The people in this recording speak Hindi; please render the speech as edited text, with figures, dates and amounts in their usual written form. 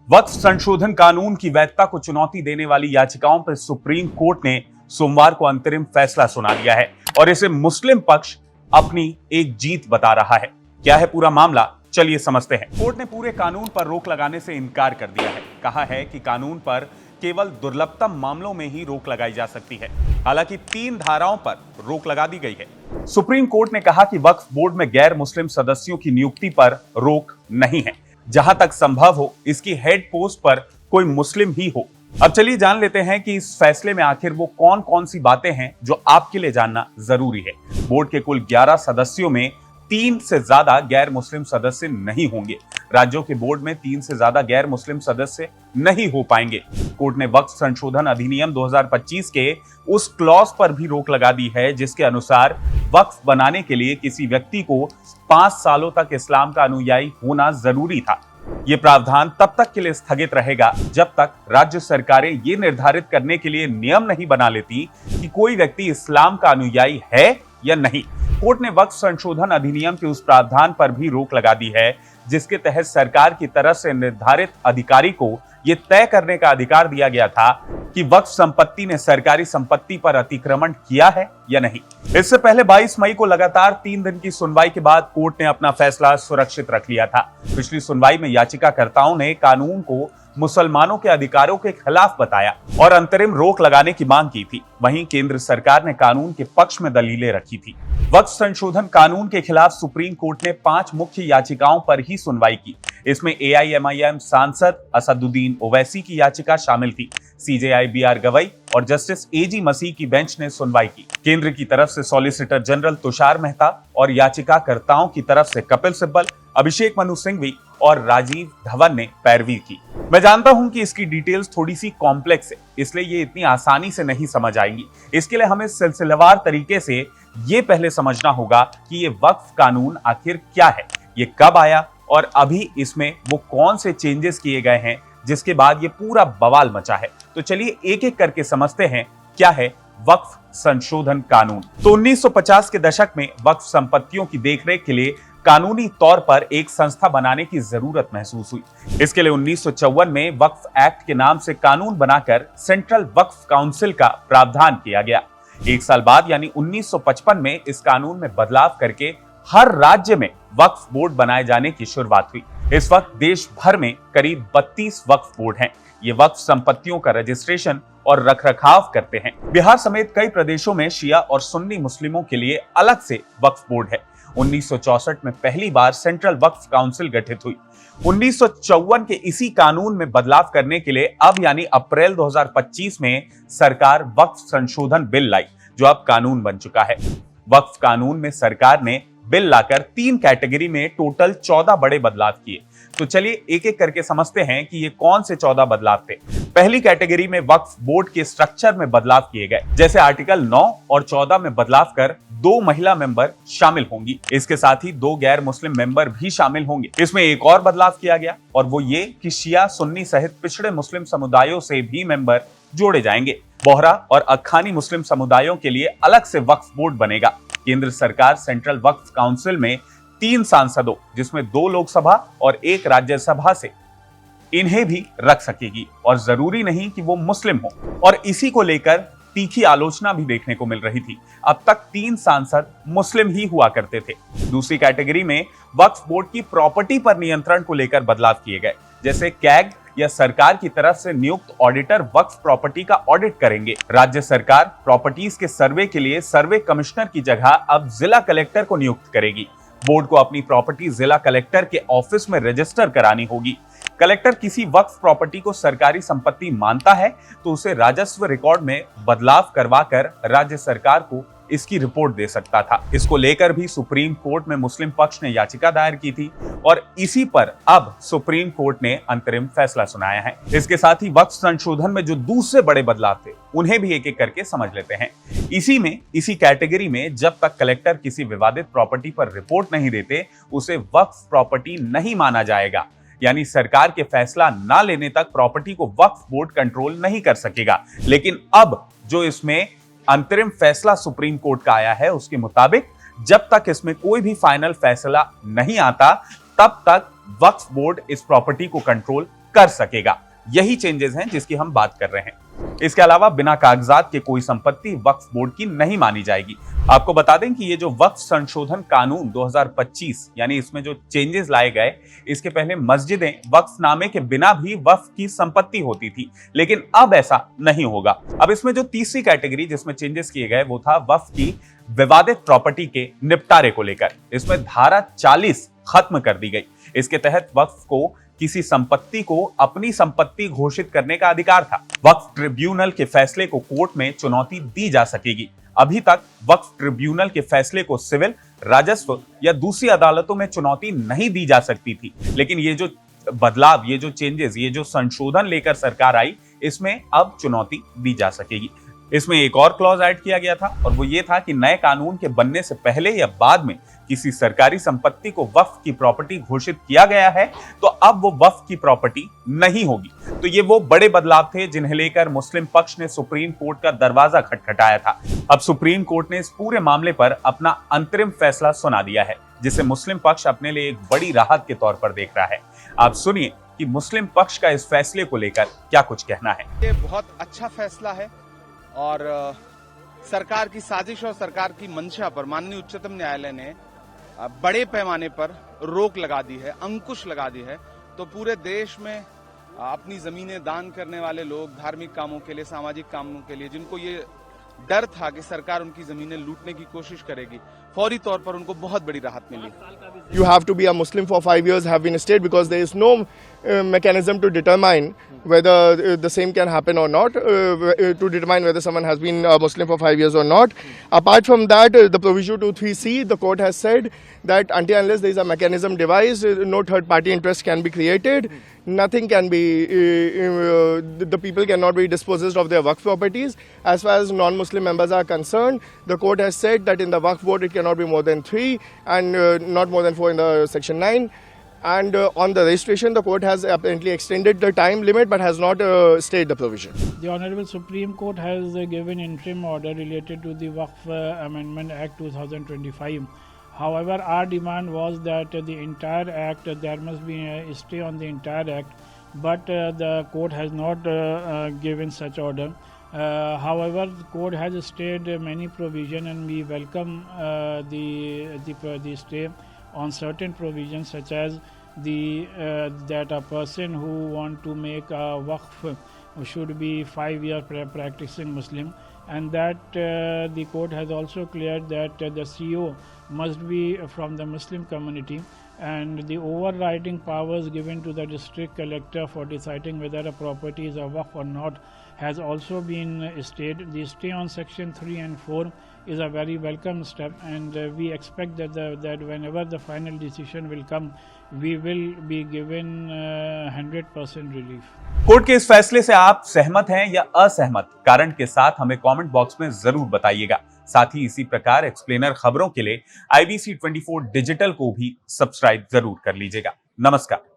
वक्फ संशोधन कानून की वैधता को चुनौती देने वाली याचिकाओं पर सुप्रीम कोर्ट ने सोमवार को अंतरिम फैसला सुना दिया है और इसे मुस्लिम पक्ष अपनी एक जीत बता रहा है। क्या है पूरा मामला, चलिए समझते हैं। कोर्ट ने पूरे कानून पर रोक लगाने से इनकार कर दिया है। कहा है कि कानून पर केवल दुर्लभतम मामलों में ही रोक लगाई जा सकती है। हालांकि 3 धाराओं पर रोक लगा दी गई है। सुप्रीम कोर्ट ने कहा कि वक्फ बोर्ड में गैर मुस्लिम सदस्यों की नियुक्ति पर रोक नहीं है। जहां तक संभव हो इसकी हेड पोस्ट पर कोई मुस्लिम ही हो। अब चलिए जान लेते हैं कि इस फैसले में आखिर वो कौन कौन सी बातें हैं जो आपके लिए जानना जरूरी है। बोर्ड के कुल 11 सदस्यों में 3 से ज्यादा गैर मुस्लिम सदस्य नहीं होंगे। राज्यों के बोर्ड में 3 से ज्यादा गैर मुस्लिम सदस्य नहीं हो पाएंगे। कोर्ट ने वक्फ संशोधन अधिनियम 2025 के उस क्लॉज पर भी रोक लगा दी है जिसके अनुसार वक्फ बनाने के लिए किसी व्यक्ति को 5 सालों तक इस्लाम का अनुयायी होना जरूरी था। ये प्रावधान तब तक के लिए स्थगित रहेगा जब तक राज्य सरकारें ये निर्धारित करने के लिए नियम नहीं बना लेती कि कोई व्यक्ति इस्लाम का अनुयायी है या नहीं। कोर्ट ने वक्फ संशोधन अधिनियम के उस प्रावधान पर भी रोक लगा दी है जिसके तहत सरकार की तरफ से निर्धारित अधिकारी को यह तय करने का अधिकार दिया गया था कि वक्फ संपत्ति ने सरकारी संपत्ति पर अतिक्रमण किया है या नहीं। इससे पहले 22 मई को लगातार 3 दिन की सुनवाई के बाद कोर्ट ने अपना फैसला सुरक्षित रख लिया था। पिछली सुनवाई में याचिकाकर्ताओं ने कानून को मुसलमानों के अधिकारों के खिलाफ बताया और अंतरिम रोक लगाने की मांग की थी। वहीं केंद्र सरकार ने कानून के पक्ष में दलीलें रखी थी। वक्फ संशोधन कानून के खिलाफ सुप्रीम कोर्ट ने 5 मुख्य याचिकाओं पर ही सुनवाई की। इसमें एआईएमआईएम सांसद असदुद्दीन ओवैसी की याचिका शामिल थी। सीजेआई बीआर गवई और जस्टिस एजी मसीह की बेंच ने सुनवाई की। केंद्र की तरफ से सॉलिसिटर जनरल तुषार मेहता और याचिकाकर्ताओं की तरफ से कपिल सिब्बल, अभिषेक मनु सिंघवी और राजीव धवन ने पैरवी की। मैं जानता हूं कि इसकी डिटेल्स थोड़ी सी कॉम्प्लेक्स है, इसलिए ये इतनी आसानी से नहीं समझ आएंगी। इसके लिए हमें सिलसिलेवार तरीके से ये पहले समझना होगा कि ये वक्फ कानून आखिर क्या है, ये कब आया और अभी इसमें वो कौन से चेंजेस किए गए हैं जिसके बाद ये पूरा बवाल मचा है। तो चलिए एक एक करके समझते हैं क्या है वक्फ संशोधन कानून। तो 1950 के दशक में वक्फ संपत्तियों की देखरेख के लिए कानूनी तौर पर एक संस्था बनाने की जरूरत महसूस हुई। इसके लिए 1954 में वक्फ एक्ट के नाम से कानून बनाकर सेंट्रल वक्फ काउंसिल का प्रावधान किया गया। 1 साल बाद यानी 1955 में इस कानून में बदलाव करके हर राज्य में वक्फ बोर्ड बनाए जाने की शुरुआत हुई। इस वक्त देश भर में करीब 32 वक्फ बोर्ड हैं। ये वक्फ संपत्तियों का रजिस्ट्रेशन और रखरखाव करते हैं। बिहार समेत कई प्रदेशों में शिया और सुन्नी मुस्लिमों के लिए अलग से वक्फ बोर्ड है। 1964 में पहली बार सेंट्रल वक्फ काउंसिल गठित हुई। 1954 के इसी कानून में बदलाव करने के लिए अब यानी अप्रैल 2025 में सरकार वक्फ संशोधन बिल लाई जो अब कानून बन चुका है। वक्फ कानून में सरकार ने बिल लाकर 3 कैटेगरी में टोटल 14 बड़े बदलाव किए। तो चलिए एक एक करके समझते हैं कि ये कौन से 14 बदलाव थे। पहली कैटेगरी में वक्फ बोर्ड के स्ट्रक्चर में बदलाव किए गए, जैसे आर्टिकल 9 और 14 में बदलाव कर 2 महिला मेंबर शामिल होंगी। इसके साथ ही 2 गैर मुस्लिम मेंबर भी शामिल होंगे। इसमें एक और बदलाव किया गया और वो ये कि शिया सुन्नी सहित पिछड़े मुस्लिम समुदायों से भी मेंबर जोड़े जाएंगे। बोहरा और अखानी मुस्लिम समुदायों के लिए अलग से वक्फ बोर्ड बनेगा। केंद्र सरकार सेंट्रल वक्फ काउंसिल में 3 सांसदों जिसमें 2 लोकसभा और 1 राज्यसभा से इन्हें भी रख सकेगी और जरूरी नहीं कि वो मुस्लिम हो। और इसी को लेकर तीखी आलोचना भी देखने को मिल रही थी। अब तक 3 सांसद मुस्लिम ही हुआ करते थे। दूसरी कैटेगरी में वक्फ बोर्ड की प्रॉपर्टी पर नियंत्रण को लेकर बदलाव किए गए, जैसे कैग या सरकार की तरफ से नियुक्त ऑडिटर वक्फ प्रॉपर्टी का ऑडिट करेंगे। राज्य सरकार प्रॉपर्टीज के सर्वे के लिए सर्वे कमिश्नर की जगह अब जिला कलेक्टर को नियुक्त करेगी। बोर्ड को अपनी प्रॉपर्टी जिला कलेक्टर के ऑफिस में रजिस्टर करानी होगी। कलेक्टर किसी वक्फ प्रॉपर्टी को सरकारी संपत्ति मानता है तो उसे राजस्व रिकॉर्ड में बदलाव करवाकर राज्य सरकार को इसकी रिपोर्ट दे सकता था। इसको लेकर भी सुप्रीम कोर्ट में मुस्लिम पक्ष ने याचिका दायर की थी और इसी पर अब सुप्रीम कोर्ट ने अंतरिम फैसला सुनाया है। इसके साथ ही वक्फ संशोधन में जो दूसरे बड़े बदलाव थे उन्हें भी एक एक करके समझ लेते हैं। इसी कैटेगरी में जब तक कलेक्टर किसी विवादित प्रॉपर्टी पर रिपोर्ट नहीं देते उसे वक्फ प्रॉपर्टी नहीं माना जाएगा। यानी सरकार के फैसला ना लेने तक प्रॉपर्टी को वक्फ बोर्ड कंट्रोल नहीं कर सकेगा। लेकिन अब जो इसमें अंतरिम फैसला सुप्रीम कोर्ट का आया है उसके मुताबिक जब तक इसमें कोई भी फाइनल फैसला नहीं आता तब तक वक्फ बोर्ड इस प्रॉपर्टी को कंट्रोल कर सकेगा। यही चेंजेस हैं जिसकी हम बात कर रहे हैं। इसके अलावा बिना कागजात के कोई संपत्ति वक्फ बोर्ड की नहीं मानी जाएगी। आपको बता दें कि ये जो वक्फ संशोधन कानून 2025 यानी इसमें जो चेंजेस लाए गए, इसके पहले मस्जिदें वक्फनामे के बिना भी वक्फ की संपत्ति होती थी, लेकिन अब ऐसा नहीं होगा। अब इसमें जो तीसरी कैटेगरी जिसमें चेंजेस किए गए वो था वक्फ की विवादित प्रॉपर्टी के निपटारे को लेकर। इसमें धारा 40 खत्म कर दी गई। इसके तहत वक्फ को किसी संपत्ति को अपनी संपत्ति घोषित करने का अधिकार था। वक्फ ट्रिब्यूनल के फैसले को कोर्ट में चुनौती दी जा सकेगी। अभी तक वक्फ ट्रिब्यूनल के फैसले को सिविल, राजस्व या दूसरी अदालतों में चुनौती नहीं दी जा सकती थी, लेकिन ये जो बदलाव, ये जो चेंजेस, ये जो संशोधन लेकर सरकार आई, इसमें अब चुनौती दी जा सकेगी। इसमें एक और क्लॉज ऐड किया गया था और वो ये था कि नए कानून के बनने से पहले या बाद में किसी सरकारी संपत्ति को वक्फ की प्रॉपर्टी घोषित किया गया है तो अब वो वक्फ की प्रॉपर्टी नहीं होगी। तो ये वो बड़े बदलाव थे जिन्हें लेकर मुस्लिम पक्ष ने सुप्रीम कोर्ट का दरवाजा खटखटाया था। अब सुप्रीम कोर्ट ने इस पूरे मामले पर अपना अंतरिम फैसला सुना दिया है, जिसे मुस्लिम पक्ष अपने लिए एक बड़ी राहत के तौर पर देख रहा है। आप सुनिए कि मुस्लिम पक्ष का इस फैसले को लेकर क्या कुछ कहना है। ये बहुत अच्छा फैसला है और सरकार की साजिश और सरकार की मंशा पर माननीय उच्चतम न्यायालय ने बड़े पैमाने पर रोक लगा दी है, अंकुश लगा दी है। तो पूरे देश में अपनी जमीनें दान करने वाले लोग, धार्मिक कामों के लिए, सामाजिक कामों के लिए, जिनको ये डर था कि सरकार उनकी जमीनें लूटने की कोशिश करेगी, फौरी तौर पर उनको बहुत बड़ी राहत मिली। You have to be a Muslim for 5 years have been stayed because there is no mechanism to determine whether the same can happen or not, to determine whether someone has been a Muslim for 5 years or not. Apart from that, the provision 23C, the court has said that until unless there is a mechanism devised, no third party interest can be created. Nothing can be, the people cannot be dispossessed of their waqf properties. As far as non-Muslim members are concerned, the court has said that in the waqf board it cannot be more than 3 and not more than 4 in the section 9. And on the registration, the court has apparently extended the time limit but has not stayed the provision. The Honorable Supreme Court has given interim order related to the Waqf Amendment Act 2025. However, our demand was that the entire act, there must be a stay on the entire act, but the court has not given such order. However, the court has stayed many provisions and we welcome the stay on certain provisions, such as that a person who want to make a waqf should be 5 years practicing Muslim, and that the court has also cleared that the CEO must be from the Muslim community, and the overriding powers given to the district collector for deciding whether a property is a waqf or not has also been stayed. The stay on section 3 and 4 is a very welcome step, and we expect that whenever the final decision will come, we will be given 100% relief. Court के इस फैसले से आप सहमत हैं या असहमत, कारण के साथ हमें कमेंट बॉक्स में जरूर बताइएगा। साथ ही इसी प्रकार एक्सप्लेनर खबरों के लिए IBC 24 डिजिटल को भी सब्सक्राइब जरूर कर लीजिएगा। नमस्कार।